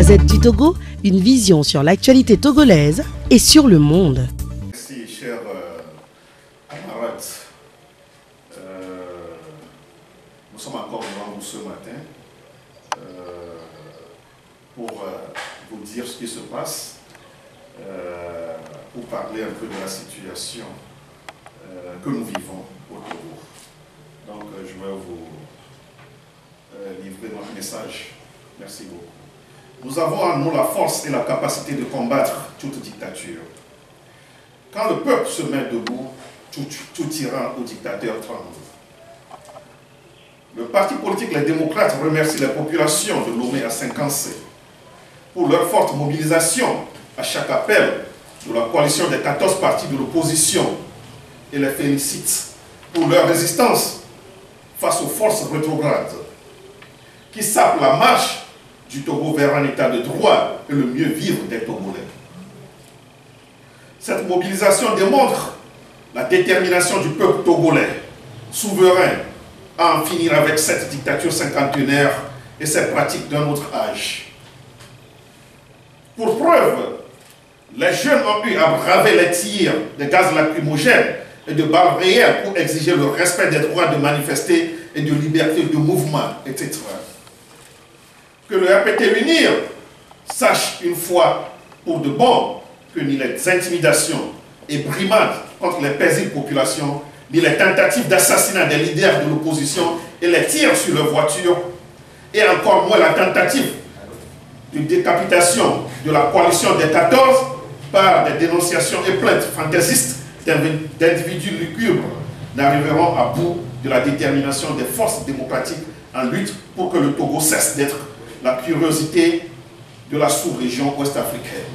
Gazette du Togo, une vision sur l'actualité togolaise et sur le monde. Merci, chers camarades. Nous sommes encore devant vous ce matin pour vous dire ce qui se passe, pour parler un peu de la situation que nous vivons au Togo. Donc, je vais vous livrer notre message. Merci beaucoup. Nous avons en nous la force et la capacité de combattre toute dictature. Quand le peuple se met debout, tout tyran ou dictateur tremble. Le parti politique Les Démocrates remercie les populations de Lomé à Saint-Cancé pour leur forte mobilisation à chaque appel de la coalition des 14 partis de l'opposition et les félicite pour leur résistance face aux forces rétrogrades qui sapent la marche du Togo vers un état de droit et le mieux vivre des Togolais. Cette mobilisation démontre la détermination du peuple togolais, souverain, à en finir avec cette dictature cinquantenaire et ses pratiques d'un autre âge. Pour preuve, les jeunes ont eu à braver les tirs de gaz lacrymogènes et de balles réelles pour exiger le respect des droits de manifester et de liberté de mouvement, etc. Que le RPT UNIR sache une fois pour de bon que ni les intimidations et brimades contre les paisibles populations, ni les tentatives d'assassinat des leaders de l'opposition et les tirs sur leurs voitures, et encore moins la tentative de décapitation de la coalition des 14 par des dénonciations et plaintes fantaisistes d'individus lucubres, n'arriveront à bout de la détermination des forces démocratiques en lutte pour que le Togo cesse d'être la curiosité de la sous-région ouest-africaine.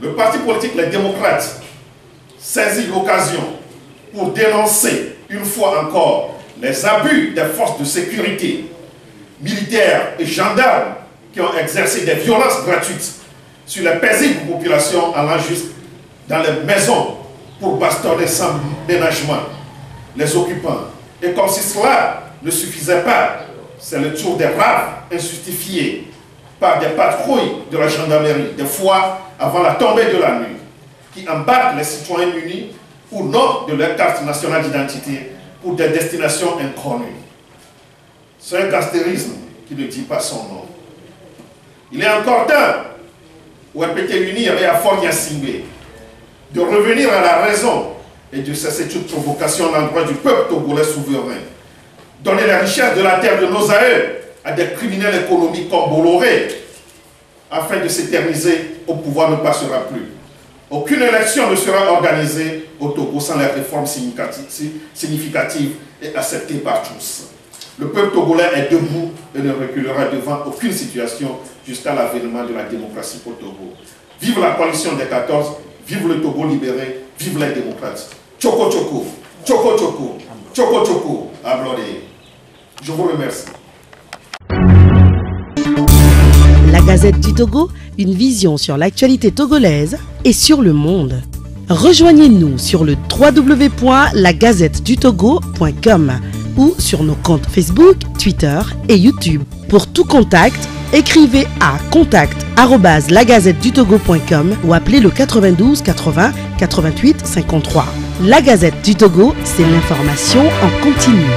Le parti politique Les Démocrates saisit l'occasion pour dénoncer une fois encore les abus des forces de sécurité, militaires et gendarmes qui ont exercé des violences gratuites sur les paisibles populations allant jusque dans les maisons pour bastonner sans ménagement les occupants. Et comme si cela ne suffisait pas, c'est le tour des raves injustifiés par des patrouilles de la gendarmerie, des fois avant la tombée de la nuit, qui embarquent les citoyens munis ou non de leur carte nationale d'identité pour des destinations inconnues. C'est un gangstérisme qui ne dit pas son nom. Il est encore temps au RPT UNIR et à Fort Gnassingbé de revenir à la raison et de cesser toute provocation à l'endroit du peuple togolais souverain. Donner la richesse de la terre de nos aïeux à des criminels économiques comme Bolloré, afin de s'éterniser au pouvoir ne passera plus. Aucune élection ne sera organisée au Togo sans les réformes significatives et acceptées par tous. Le peuple togolais est debout et ne reculera devant aucune situation jusqu'à l'avènement de la démocratie au Togo. Vive la coalition des 14, vive le Togo libéré, vive les démocrates. Tchoko Tchoko, Tchoko Tchoko, Tchoko Tchoko, Ablodé. Je vous remercie. La Gazette du Togo, une vision sur l'actualité togolaise et sur le monde. Rejoignez-nous sur le www.lagazettedutogo.com ou sur nos comptes Facebook, Twitter et YouTube. Pour tout contact, écrivez à contact@lagazettedutogo.com ou appelez le 92 80 88 53. La Gazette du Togo, c'est l'information en continu.